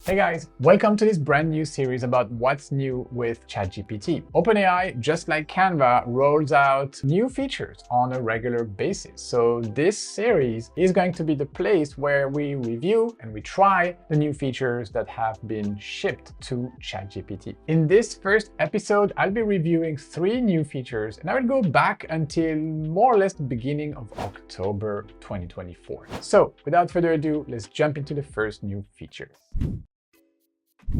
Hey guys, welcome to this brand new series about what's new with ChatGPT. OpenAI, just like Canva, rolls out new features on a regular basis. So this series is going to be the place where we review and we try the new features that have been shipped to ChatGPT. In this first episode, I'll be reviewing 3 new features and I will go back until more or less the beginning of October 2024. So without further ado, let's jump into the first new feature.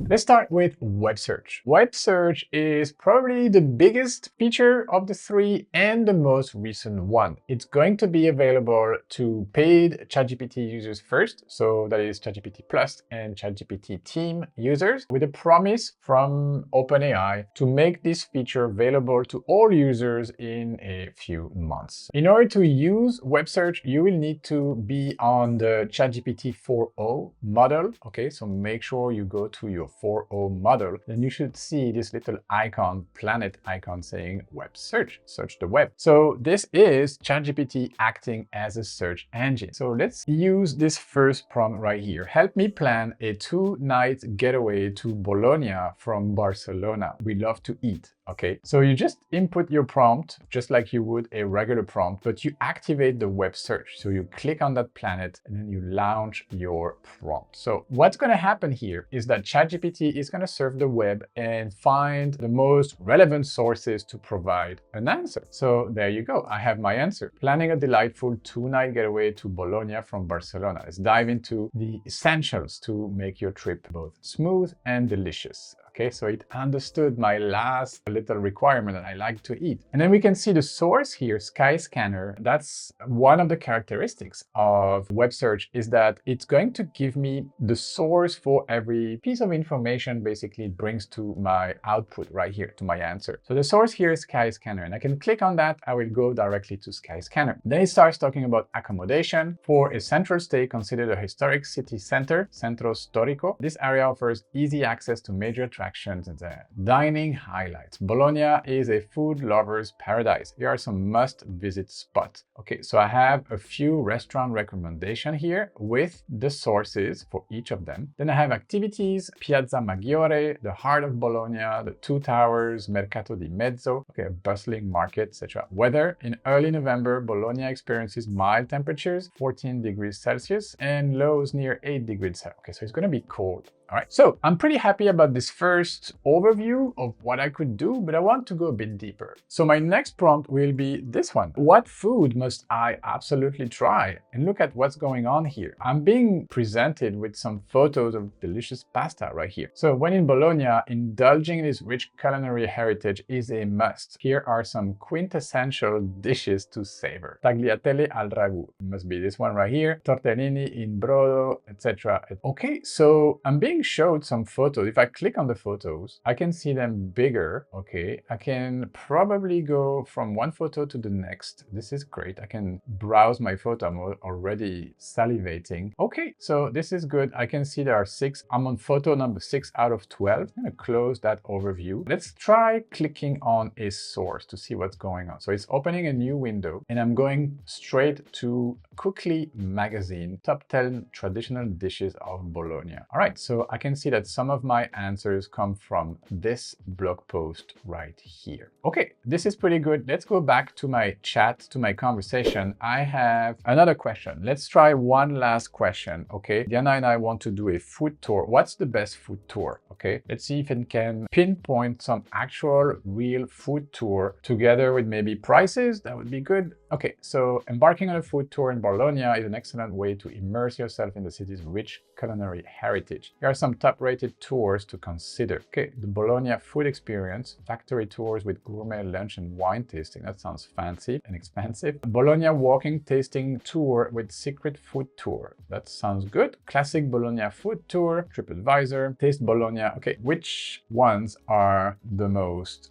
Let's start with Web Search. Web Search is probably the biggest feature of the 3 and the most recent one. It's going to be available to paid ChatGPT users first, so that is ChatGPT Plus and ChatGPT Team users, with a promise from OpenAI to make this feature available to all users in a few months. In order to use Web Search, you will need to be on the ChatGPT 4.0 model. Okay, so make sure you go to your 4.0 model, then you should see this little icon, planet icon saying Web Search, search the web. So this is ChatGPT acting as a search engine. So let's use this first prompt right here. Help me plan a 2-night getaway to Bologna from Barcelona. We love to eat. Okay, so you just input your prompt just like you would a regular prompt, but you activate the web search. So you click on that planet and then you launch your prompt. So what's going to happen here is that ChatGPT is going to surf the web and find the most relevant sources to provide an answer. So there you go. I have my answer. Planning a delightful 2-night getaway to Bologna from Barcelona. Let's dive into the essentials to make your trip both smooth and delicious. Okay, so it understood my last little requirement that I like to eat. And then we can see the source here, Skyscanner. That's one of the characteristics of web search, is that it's going to give me the source for every piece of information basically it brings to my output right here, to my answer. So the source here is Skyscanner, and I can click on that. I will go directly to Skyscanner. Then it starts talking about accommodation. For a central stay, consider the historic city center, Centro Storico. This area offers easy access to major attractions and dining highlights. Bologna is a food lover's paradise. Here are some must-visit spots. Okay, so I have a few restaurant recommendations here with the sources for each of them. Then I have activities, Piazza Maggiore, the heart of Bologna, the 2 towers, Mercato di Mezzo, okay, a bustling market, etc. Weather, in early November, Bologna experiences mild temperatures, 14 degrees Celsius, and lows near 8 degrees Celsius. Okay, so it's going to be cold. All right, so I'm pretty happy about this first overview of what I could do, but I want to go a bit deeper. So my next prompt will be this one. What food must I absolutely try? And look at what's going on here. I'm being presented with some photos of delicious pasta right here. So when in Bologna, indulging in this rich culinary heritage is a must. Here are some quintessential dishes to savor. Tagliatelle al ragù, must be this one right here. Tortellini in brodo, etc. Okay, so I'm being showed some photos. If I click on the photos, I can see them bigger. Okay, I can probably go from one photo to the next. This is great. I can browse my photo. I'm already salivating. Okay, so this is good. I can see there are 6. I'm on photo number 6 out of 12. I'm gonna close that overview. Let's try clicking on a source to see what's going on. So it's opening a new window and I'm going straight to Cookly magazine, top 10 traditional dishes of Bologna. All right, so I can see that some of my answers come from this blog post right here. Okay, this is pretty good. Let's go back to my chat, to my conversation. I have another question. Let's try one last question. Okay, Diana and I want to do a food tour. What's the best food tour? Okay, let's see if it can pinpoint some actual real food tour together with maybe prices. That would be good. Okay, so embarking on a food tour in Bologna is an excellent way to immerse yourself in the city's rich culinary heritage. Here are some top-rated tours to consider. Okay, the Bologna food experience, factory tours with gourmet lunch and wine tasting. That sounds fancy and expensive. Bologna walking tasting tour with secret food tour. That sounds good. Classic Bologna food tour, TripAdvisor, Taste Bologna. Okay, which ones are most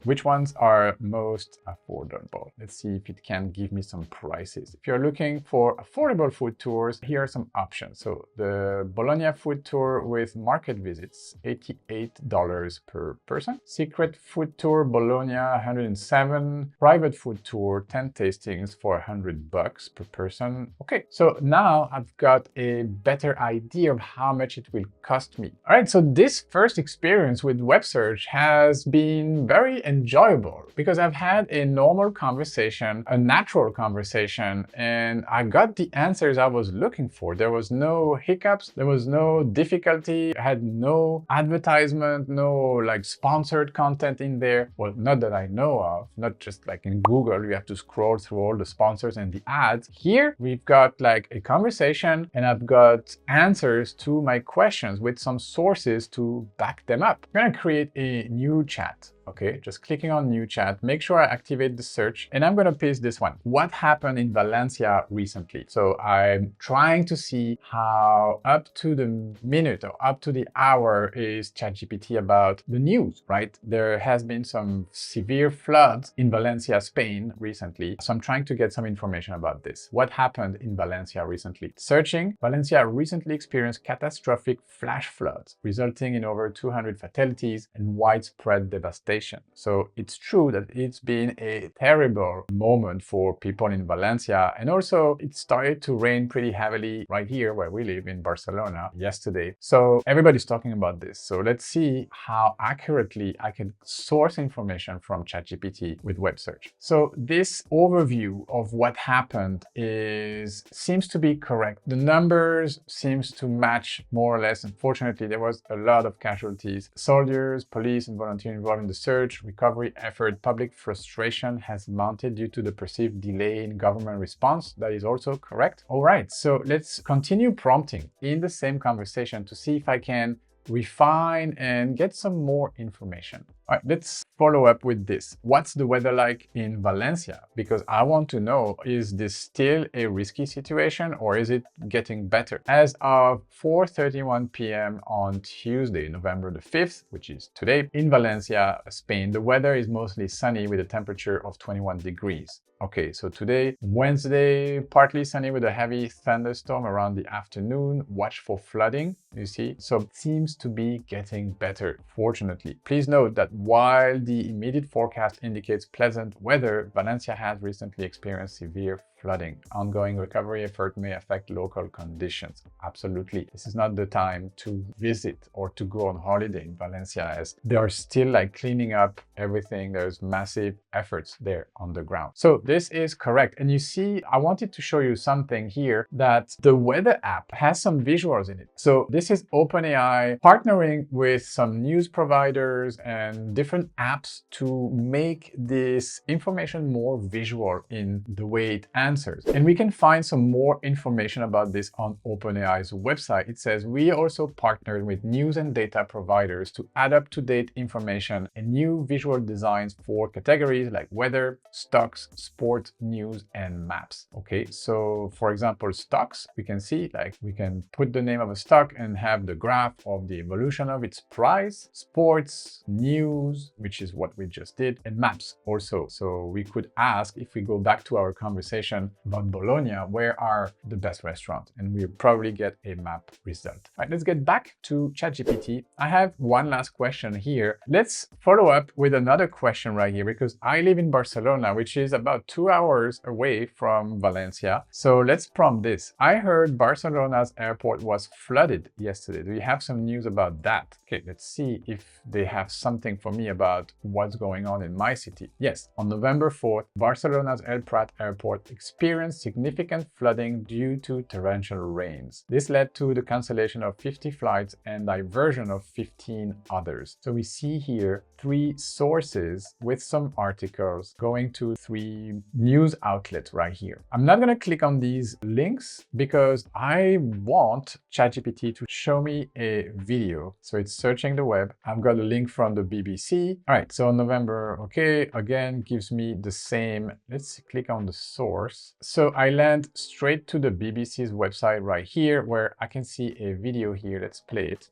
affordable? Let's see if it can give me some prices. If you're looking for affordable food tours, here are some options. So the Bologna food tour with market visits, $88 per person. Secret food tour Bologna, 107. Private food tour, 10 tastings for $100 per person. Okay, so now I've got a better idea of how much it will cost me. All right, so this first experience with web search has been very enjoyable because I've had a normal conversation, a natural conversation, and I got the answers I was looking for. There was no hiccups, there was no difficulty, I had no advertisement, no like sponsored content in there. Well, not that I know of, not just like in Google, you have to scroll through all the sponsors and the ads. Here, we've got like a conversation and I've got answers to my questions with some sources to back them up. I'm gonna create a new chat. Okay, just clicking on new chat, make sure I activate the search, and I'm gonna paste this one. What happened in Valencia recently? So I'm trying to see how up to the minute or up to the hour is ChatGPT about the news, right? There has been some severe floods in Valencia, Spain recently. So I'm trying to get some information about this. What happened in Valencia recently? Searching, Valencia recently experienced catastrophic flash floods, resulting in over 200 fatalities and widespread devastation. So it's true that it's been a terrible moment for people in Valencia. And also it started to rain pretty heavily right here where we live in Barcelona yesterday. So everybody's talking about this. So let's see how accurately I can source information from ChatGPT with web search. So this overview of what happened seems to be correct. The numbers seems to match more or less. Unfortunately, there was a lot of casualties. Soldiers, police, and volunteers involved in the search, recovery effort. Public frustration has mounted due to the perceived delay in government response. That is also correct. All right, so let's continue prompting in the same conversation to see if I can refine and get some more information. All right, let's follow up with this. What's the weather like in Valencia? Because I want to know, is this still a risky situation or is it getting better? As of 4:31 p.m. on Tuesday, November the 5th, which is today, in Valencia, Spain, the weather is mostly sunny with a temperature of 21 degrees. Okay, so today, Wednesday, partly sunny with a heavy thunderstorm around the afternoon. Watch for flooding, you see. So it seems to be getting better, fortunately. Please note that while the immediate forecast indicates pleasant weather, Valencia has recently experienced severe flooding. Ongoing recovery effort may affect local conditions. Absolutely. This is not the time to visit or to go on holiday in Valencia, as they are still like cleaning up everything. There's massive efforts there on the ground. So this is correct. And you see, I wanted to show you something here that the weather app has some visuals in it. So this is OpenAI partnering with some news providers and different apps to make this information more visual in the way it answers. And we can find some more information about this on OpenAI's website. It says, we also partnered with news and data providers to add up-to-date information and new visual designs for categories like weather, stocks, sport, news, and maps. Okay, so for example, stocks, we can see like we can put the name of a stock and have the graph of the evolution of its price, sports, news, which is what we just did, and maps also. So we could ask, if we go back to our conversation about Bologna, where are the best restaurants? And we'll probably get a map result. All right, let's get back to ChatGPT. I have one last question here. Let's follow up with another question right here, because I live in Barcelona, which is about 2 hours away from Valencia. So let's prompt this. I heard Barcelona's airport was flooded yesterday. Do you have some news about that? Okay, let's see if they have something for me about what's going on in my city. Yes, on November 4th, Barcelona's El Prat airport experienced significant flooding due to torrential rains. This led to the cancellation of 50 flights and diversion of 15 others. So we see here 3 sources with some articles going to 3 news outlets right here. I'm not going to click on these links because I want ChatGPT to show me a video. So it's searching the web. I've got a link from the BBC. All right, so November, okay, again, gives me the same. Let's click on the source. So I land straight to the BBC's website right here, where I can see a video here. Let's play it.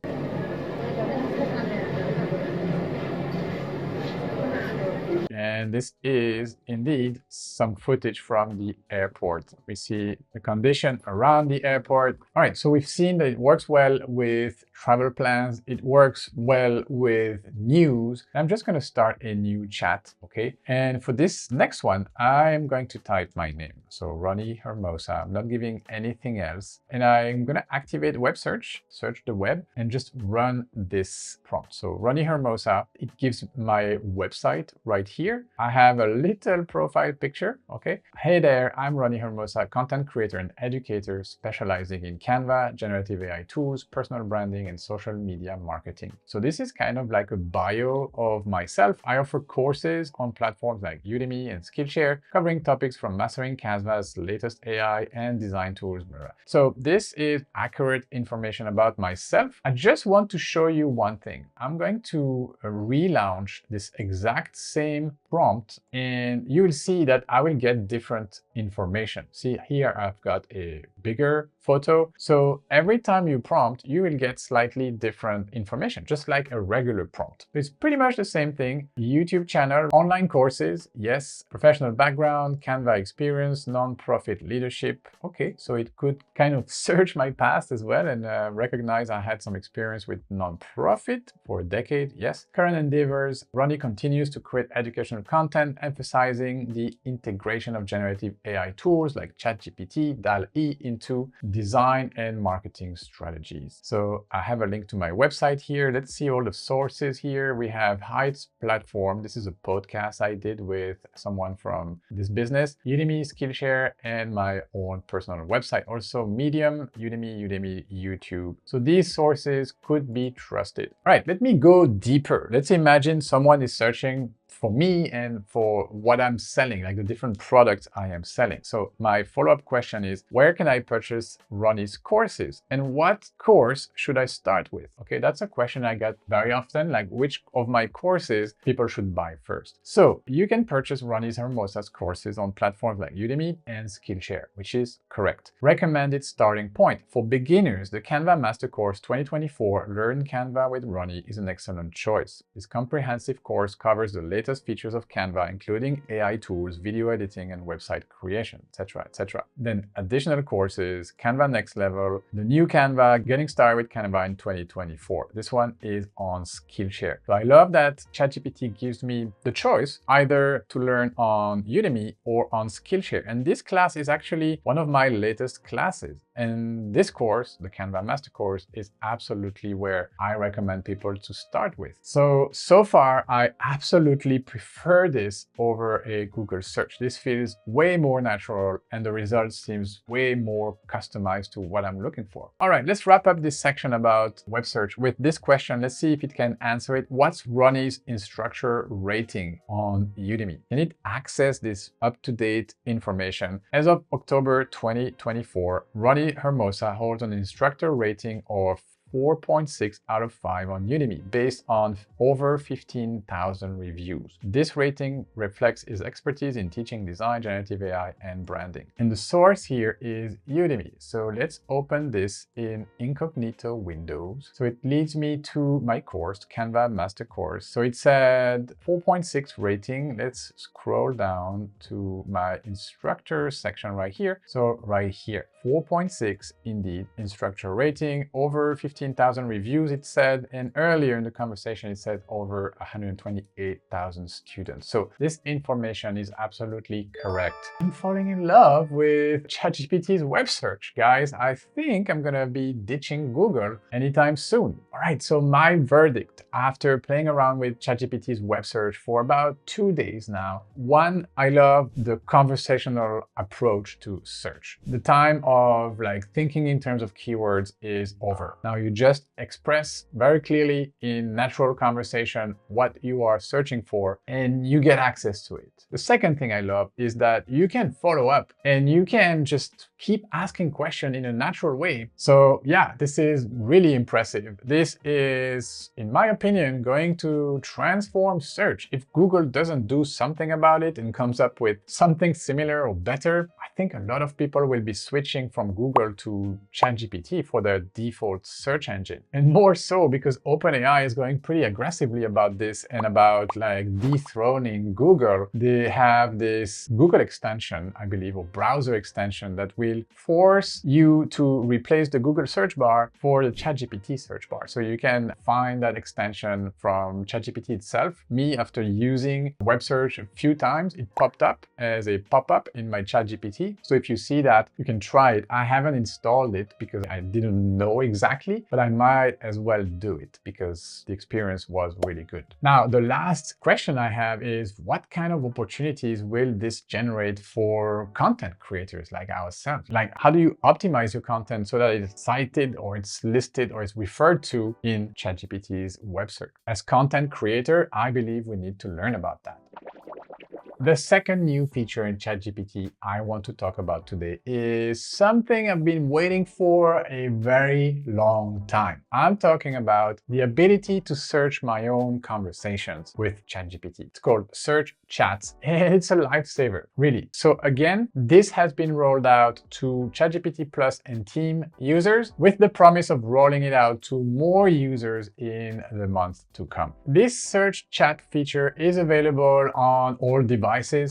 And this is indeed some footage from the airport. We see the condition around the airport. All right, so we've seen that it works well with travel plans. It works well with news. I'm just going to start a new chat, okay? And for this next one, I'm going to type my name. So Ronnie Hermosa. I'm not giving anything else. And I'm going to activate web search, search the web, and just run this prompt. So Ronnie Hermosa, it gives my website right here. I have a little profile picture, okay? Hey there, I'm Ronnie Hermosa, content creator and educator specializing in Canva, generative AI tools, personal branding, and social media marketing. So this is kind of like a bio of myself. I offer courses on platforms like Udemy and Skillshare, covering topics from mastering Canva's latest AI and design tools. So this is accurate information about myself. I just want to show you one thing. I'm going to relaunch this exact same prompt, and you'll see that I will get different information. See here, I've got a bigger photo. So every time you prompt, you will get slightly different information, just like a regular prompt. It's pretty much the same thing. YouTube channel, online courses, yes, professional background, Canva experience, non-profit leadership. Okay, so it could kind of search my past as well and recognize I had some experience with non-profit for a decade. Yes, current endeavors. Ronnie continues to create educational content, emphasizing the integration of generative AI tools like ChatGPT, DALL-E into design and marketing strategies. So I have a link to my website here. Let's see all the sources here. We have Heights platform. This is a podcast I did with someone from this business, Udemy, Skillshare, and my own personal website. Also Medium, Udemy, YouTube. So these sources could be trusted. All right, let me go deeper. Let's imagine someone is searching for me and for what I'm selling, like the different products I am selling. So my follow-up question is, where can I purchase Ronnie's courses? And what course should I start with? Okay, that's a question I get very often, like which of my courses people should buy first. So you can purchase Ronnie Hermosa's courses on platforms like Udemy and Skillshare, which is correct. Recommended starting point. For beginners, the Canva Master Course 2024 Learn Canva with Ronnie is an excellent choice. This comprehensive course covers the latest features of Canva, including AI tools, video editing, and website creation, etc., etc. Then additional courses, Canva Next Level, the new Canva, Getting Started with Canva in 2024. This one is on Skillshare. So I love that ChatGPT gives me the choice either to learn on Udemy or on Skillshare. And this class is actually one of my latest classes. And this course, the Canva Master Course, is absolutely where I recommend people to start with. So far, I absolutely prefer this over a Google search. This feels way more natural and the result seems way more customized to what I'm looking for. All right, let's wrap up this section about web search with this question. Let's see if it can answer it. What's Ronnie's instructor rating on Udemy? Can it access this up-to-date information? As of October 2024, Ronnie Hermosa holds an instructor rating of 4.6 out of 5 on Udemy based on over 15,000 reviews. This rating reflects his expertise in teaching design, generative AI, and branding. And the source here is Udemy. So let's open this in incognito windows. So it leads me to my course, Canva Master Course. So it said 4.6 rating. Let's scroll down to my instructor section right here. So right here, 4.6 indeed, instructor rating, over 15,000 reviews, it said, and earlier in the conversation, it said over 128,000 students. So this information is absolutely correct. I'm falling in love with ChatGPT's web search, guys. I think I'm gonna be ditching Google anytime soon. All right, so my verdict after playing around with ChatGPT's web search for about 2 days now. One, I love the conversational approach to search. The time of like thinking in terms of keywords is over. Now you just express very clearly in natural conversation what you are searching for and you get access to it. The second thing I love is that you can follow up and you can just keep asking questions in a natural way. So yeah, this is really impressive. This is, in my opinion, going to transform search. If Google doesn't do something about it and comes up with something similar or better, I think a lot of people will be switching from Google to ChatGPT for their default search engine. And more so because OpenAI is going pretty aggressively about this and about like dethroning Google. They have this Google extension, I believe, or browser extension that will force you to replace the Google search bar for the ChatGPT search bar. So you can find that extension from ChatGPT itself. Me, after using web search a few times, it popped up as a pop-up in my ChatGPT. So if you see that, you can try it. I haven't installed it because I didn't know exactly, but I might as well do it because the experience was really good. Now, the last question I have is, what kind of opportunities will this generate for content creators like ourselves? Like, how do you optimize your content so that it's cited or it's listed or it's referred to in ChatGPT's web search? As content creator, I believe we need to learn about that. The second new feature in ChatGPT I want to talk about today is something I've been waiting for a very long time. I'm talking about the ability to search my own conversations with ChatGPT. It's called Search Chats, and it's a lifesaver, really. So again, this has been rolled out to ChatGPT Plus and Team users with the promise of rolling it out to more users in the months to come. This search chat feature is available on all devices,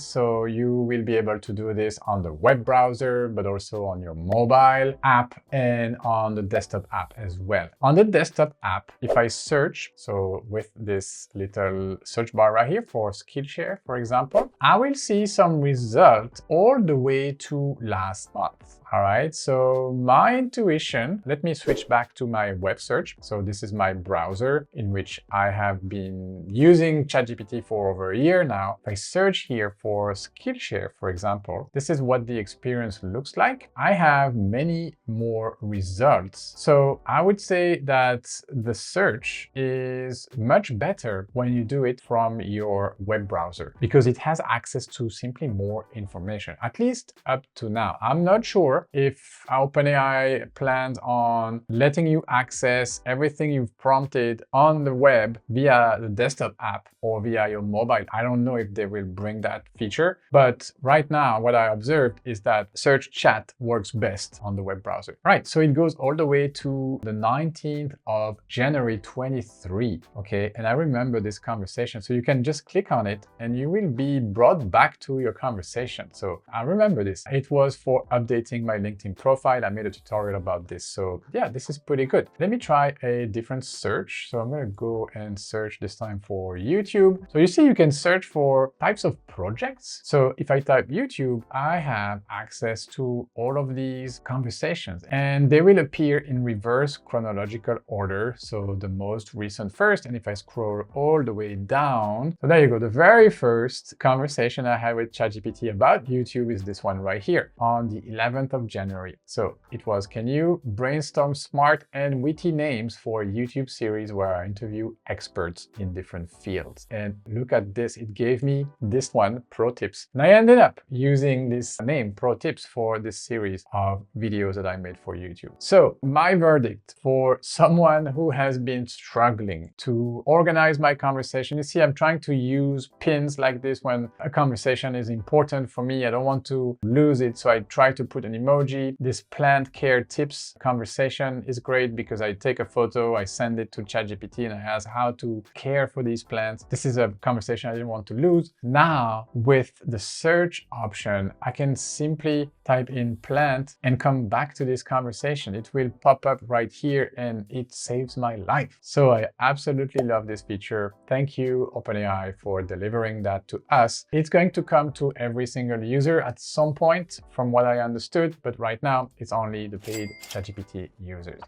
so you will be able to do this on the web browser, but also on your mobile app and on the desktop app as well. On the desktop app, if I search, so with this little search bar right here for Skillshare, for example, I will see some results all the way to last month. All right, so my intuition, let me switch back to my web search. So this is my browser in which I have been using ChatGPT for over a year now. If I search here for Skillshare, for example, this is what the experience looks like. I have many more results. So I would say that the search is much better when you do it from your web browser because it has access to simply more information, at least up to now. I'm not sure if OpenAI plans on letting you access everything you've prompted on the web via the desktop app or via your mobile. I don't know if they will bring that feature, but right now what I observed is that search chat works best on the web browser. Right, so it goes all the way to the 19th of January 23, okay? And I remember this conversation, so you can just click on it and you will be brought back to your conversation. So I remember this. It was for updating my LinkedIn profile. I made a tutorial about this. So yeah, this is pretty good. Let me try a different search. So I'm going to go and search this time for YouTube. So you see, you can search for types of projects. So if I type YouTube, I have access to all of these conversations and they will appear in reverse chronological order. So the most recent first, and if I scroll all the way down, so there you go. The very first conversation I had with ChatGPT about YouTube is this one right here on the 11th of January. So it was, can you brainstorm smart and witty names for a YouTube series where I interview experts in different fields? And look at this, it gave me this one, Pro Tips. And I ended up using this name, Pro Tips, for this series of videos that I made for YouTube. So my verdict for someone who has been struggling to organize my conversation, you see, I'm trying to use pins like this when a conversation is important for me. I don't want to lose it, so I try to put an emoji. This plant care tips conversation is great because I take a photo, I send it to ChatGPT and I ask how to care for these plants. This is a conversation I didn't want to lose. Now with the search option, I can simply type in plant and come back to this conversation. It will pop up right here and it saves my life. So I absolutely love this feature. Thank you, OpenAI, for delivering that to us. It's going to come to every single user at some point, from what I understood, but right now it's only the paid ChatGPT users.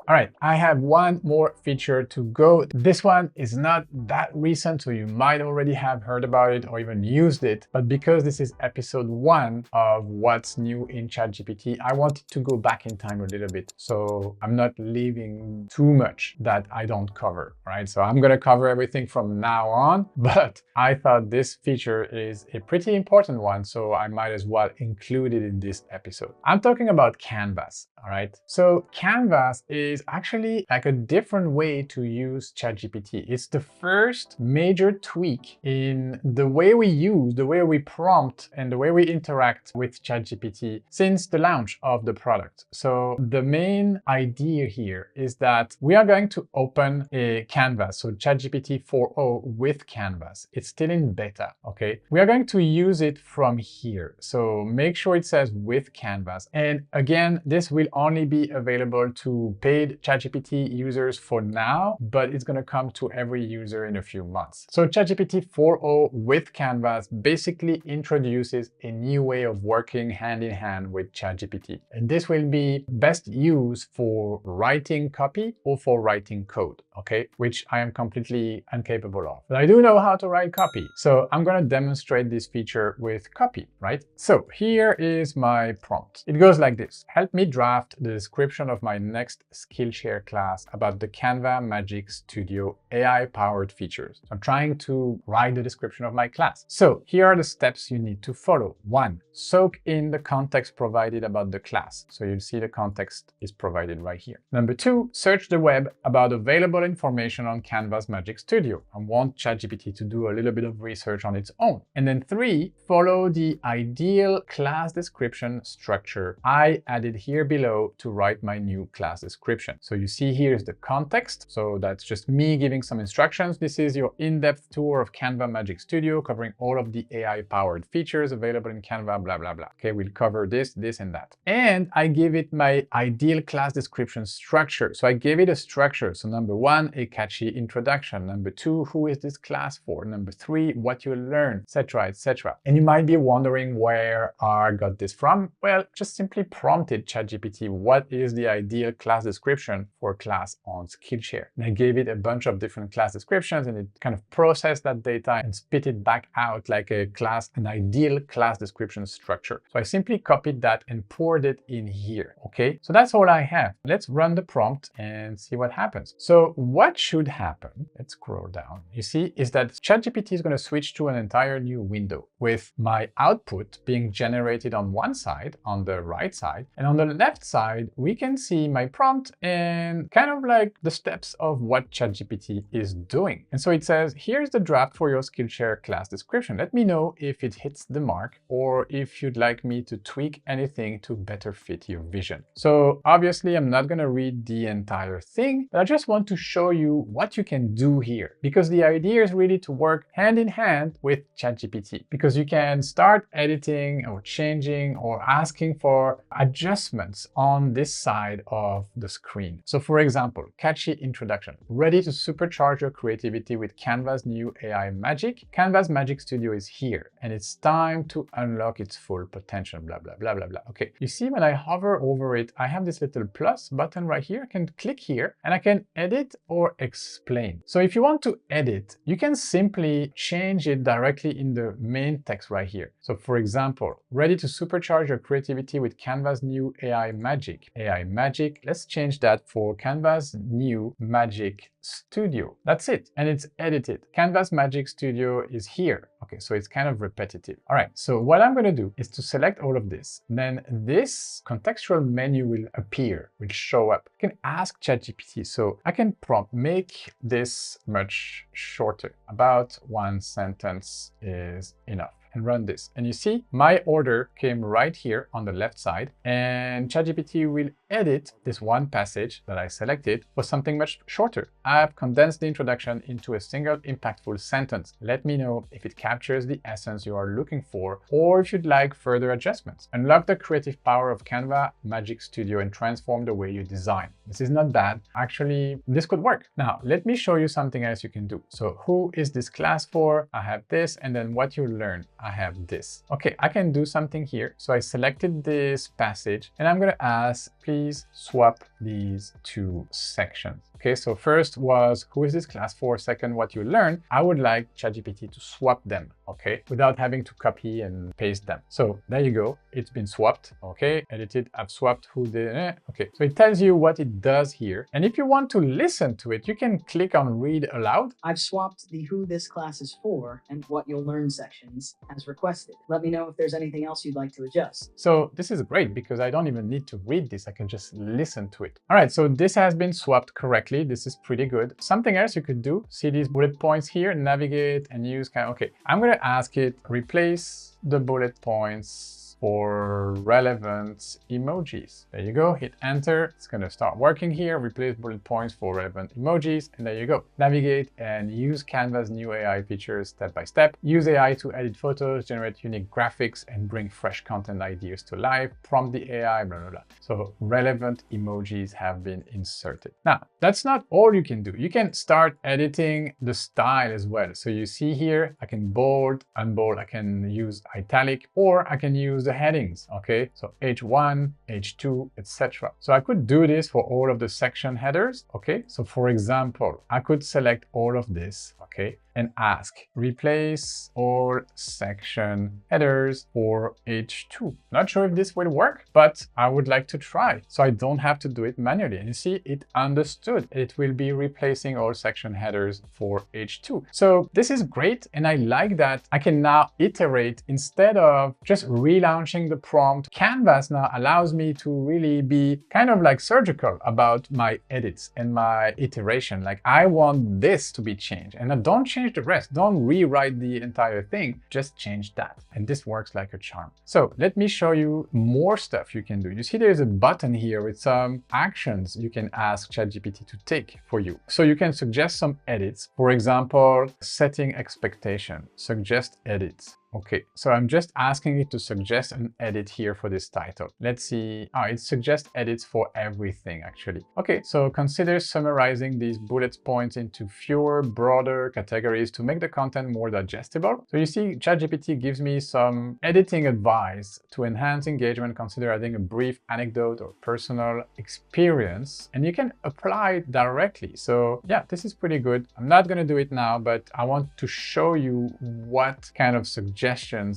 All right, I have one more feature to go. This one is not that recent, so you might already have heard about it or even used it. But because this is episode 1 of what's new in ChatGPT, I wanted to go back in time a little bit. So I'm not leaving too much that I don't cover, right? So I'm going to cover everything from now on, but I thought this feature is a pretty important one, so I might as well include it in this episode. I'm talking about Canvas, all right? So Canvas is actually like a different way to use ChatGPT. It's the first major tweak in the way we use, the way we prompt, and the way we interact with ChatGPT since the launch of the product. So the main idea here is that we are going to open a Canvas, so ChatGPT 4.0 with Canvas. It's still in beta, okay? We are going to use it from here. So make sure it says with Canvas. And again, this will only be available to paid ChatGPT users for now, but it's going to come to every user in a few months. So ChatGPT 4.0 with Canvas basically introduces a new way of working hand in hand with ChatGPT. And this will be best used for writing copy or for writing code, okay? Which I am completely incapable of. But I do know how to write copy. So I'm going to demonstrate this feature with copy, right? So here is my prompt. It goes like this. Help me draft the description of my next Skillshare class about the Canva Magic Studio AI-powered features. I'm trying to write the description of my class. So here are the steps you need to follow. 1. Soak in the context provided about the class. So you'll see the context is provided right here. Number 2, search the web about available information on Canva's Magic Studio. I want ChatGPT to do a little bit of research on its own. And then 3, follow the ideal class description structure I added here below to write my new class description. So you see here is the context. So that's just me giving some instructions. This is your in-depth tour of Canva Magic Studio, covering all of the AI-powered features available in Canva, blah, blah, blah. Okay, we'll cover this, this, and that. And I give it my ideal class description structure. So I gave it a structure. So number 1, a catchy introduction. Number 2, who is this class for? Number 3, what you'll learn, etc., etc. And you might be wondering where I got this from. Well, just simply prompted ChatGPT, what is the ideal class description for a class on Skillshare? And I gave it a bunch of different class descriptions, and it kind of processed that data and spit it back out like a class, an ideal class description structure. So I simply copied that and poured it in here, okay? So that's all I have. Let's run the prompt and see what happens. So what should happen, let's scroll down, you see, is that ChatGPT is going to switch to an entire new window with my output being generated on one side, on the right side, and on the left side, we can see my prompt and kind of like the steps of what ChatGPT is doing. And so it says, here's the draft for your Skillshare class description. Let me know if it hits the mark or if you'd like me to tweak anything to better fit your vision. So obviously, I'm not going to read the entire thing, but I just want to show you what you can do here, because the idea is really to work hand in hand with ChatGPT, because you can start editing or changing or asking for adjustments on this side of the screen. So for example, catchy introduction. Ready to supercharge your creativity with Canva's new AI magic? Canva's Magic Studio is here, and it's time to unlock its full potential, blah, blah, blah, blah, blah. Okay, you see when I hover over it, I have this little plus button right here. I can click here and I can edit or explain. So if you want to edit, you can simply change it directly in the main text right here. So for example, ready to supercharge your creativity with Canva's new AI magic. AI magic, let's change that for Canva's new Magic Studio. That's it. And it's edited. Canva's Magic Studio is here. Okay, so it's kind of repetitive. All right, so what I'm going to do is to select all of this. Then this contextual menu will appear, will show up. I can ask ChatGPT. So I can prompt, make this much shorter. About 1 sentence is enough. And run this. And you see, my order came right here on the left side, and ChatGPT will edit this one passage that I selected for something much shorter. I've condensed the introduction into a single impactful sentence. Let me know if it captures the essence you are looking for, or if you'd like further adjustments. Unlock the creative power of Canva Magic Studio and transform the way you design. This is not bad. Actually, this could work. Now, let me show you something else you can do. So who is this class for? I have this, and then what you learn. I have this. Okay, I can do something here. So I selected this passage and I'm going to ask, please swap these two sections. Okay, so first was who is this class for? Second, what you learned. I would like ChatGPT to swap them, okay, without having to copy and paste them. So there you go. It's been swapped. Okay, edited. I've swapped who the. Okay, so it tells you what it does here. And if you want to listen to it, you can click on read aloud. I've swapped the who this class is for and what you'll learn sections as requested. Let me know if there's anything else you'd like to adjust. So this is great because I don't even need to read this. I can just listen to it. All right, so this has been swapped correctly. This is pretty good. Something else you could do, see these bullet points here, navigate and use okay, I'm going to ask it replace the bullet points for relevant emojis. There you go, hit enter. It's going to start working here. Replace bullet points for relevant emojis. And there you go. Navigate and use Canva's new AI features step by step. Use AI to edit photos, generate unique graphics, and bring fresh content ideas to life. Prompt the AI, blah, blah, blah. So relevant emojis have been inserted. Now, that's not all you can do. You can start editing the style as well. So you see here, I can bold, unbold, I can use italic, or I can use the headings, okay? So H1, H2, etc. So I could do this for all of the section headers, okay? So for example, I could select all of this, okay? And ask, replace all section headers for H2. Not sure if this will work, but I would like to try. So I don't have to do it manually. And you see, it understood. It will be replacing all section headers for H2. So this is great. And I like that I can now iterate instead of just relaunching the prompt. Canvas now allows me to really be kind of like surgical about my edits and my iteration. Like I want this to be changed and I don't change the rest. Don't rewrite the entire thing, just change that. And this works like a charm. So let me show you more stuff you can do. You see there's a button here with some actions you can ask ChatGPT to take for you. So you can suggest some edits. For example, setting expectation, suggest edits. Okay, so I'm just asking it to suggest an edit here for this title. Let's see. It suggests edits for everything, actually. Okay, so consider summarizing these bullet points into fewer, broader categories to make the content more digestible. So you see, ChatGPT gives me some editing advice to enhance engagement. Consider adding a brief anecdote or personal experience, and you can apply it directly. So yeah, this is pretty good. I'm not going to do it now, but I want to show you what kind of suggestions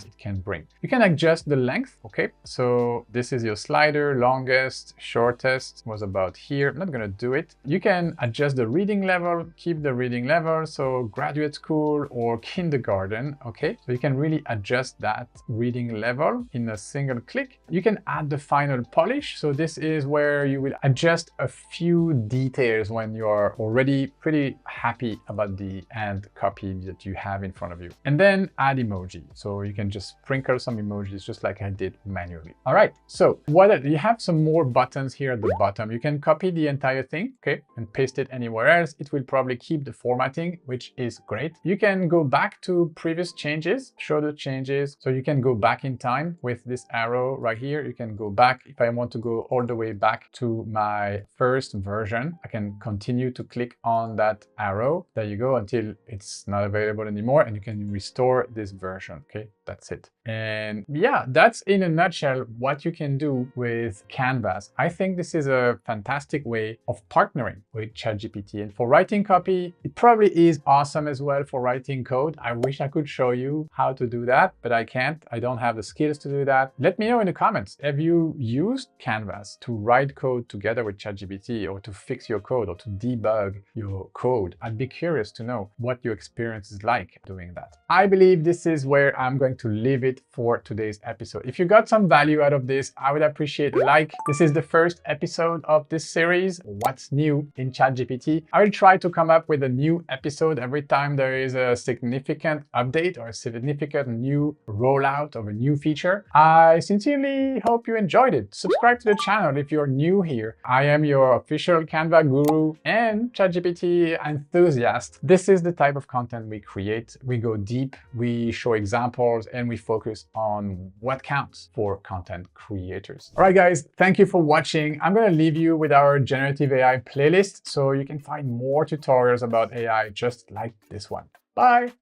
it can bring. You can adjust the length, okay? So this is your slider, longest, shortest was about here. I'm not gonna do it. You can adjust the reading level, keep the reading level, so graduate school or kindergarten, okay? So you can really adjust that reading level in a single click. You can add the final polish. So this is where you will adjust a few details when you are already pretty happy about the end copy that you have in front of you. And then add emoji. So you can just sprinkle some emojis just like I did manually. All right, so you have some more buttons here at the bottom. You can copy the entire thing, okay, and paste it anywhere else. It will probably keep the formatting, which is great. You can go back to previous changes, show the changes. So you can go back in time with this arrow right here. You can go back. If I want to go all the way back to my first version, I can continue to click on that arrow. There you go, until it's not available anymore, and you can restore this version. Okay, that's it. And yeah, that's in a nutshell what you can do with Canvas. I think this is a fantastic way of partnering with ChatGPT. And for writing copy, it probably is awesome as well for writing code. I wish I could show you how to do that, but I can't. I don't have the skills to do that. Let me know in the comments. Have you used Canvas to write code together with ChatGPT, or to fix your code, or to debug your code? I'd be curious to know what your experience is like doing that. I believe this is where I'm going to leave it for today's episode. If you got some value out of this, I would appreciate a like. This is the first episode of this series, What's New in ChatGPT. I will try to come up with a new episode every time there is a significant update or a significant new rollout of a new feature. I sincerely hope you enjoyed it. Subscribe to the channel if you're new here. I am your official Canva guru and ChatGPT enthusiast. This is the type of content we create. We go deep, we show examples, and we focus on what counts for content creators. All right, guys, thank you for watching. I'm going to leave you with our generative AI playlist so you can find more tutorials about AI just like this one. Bye.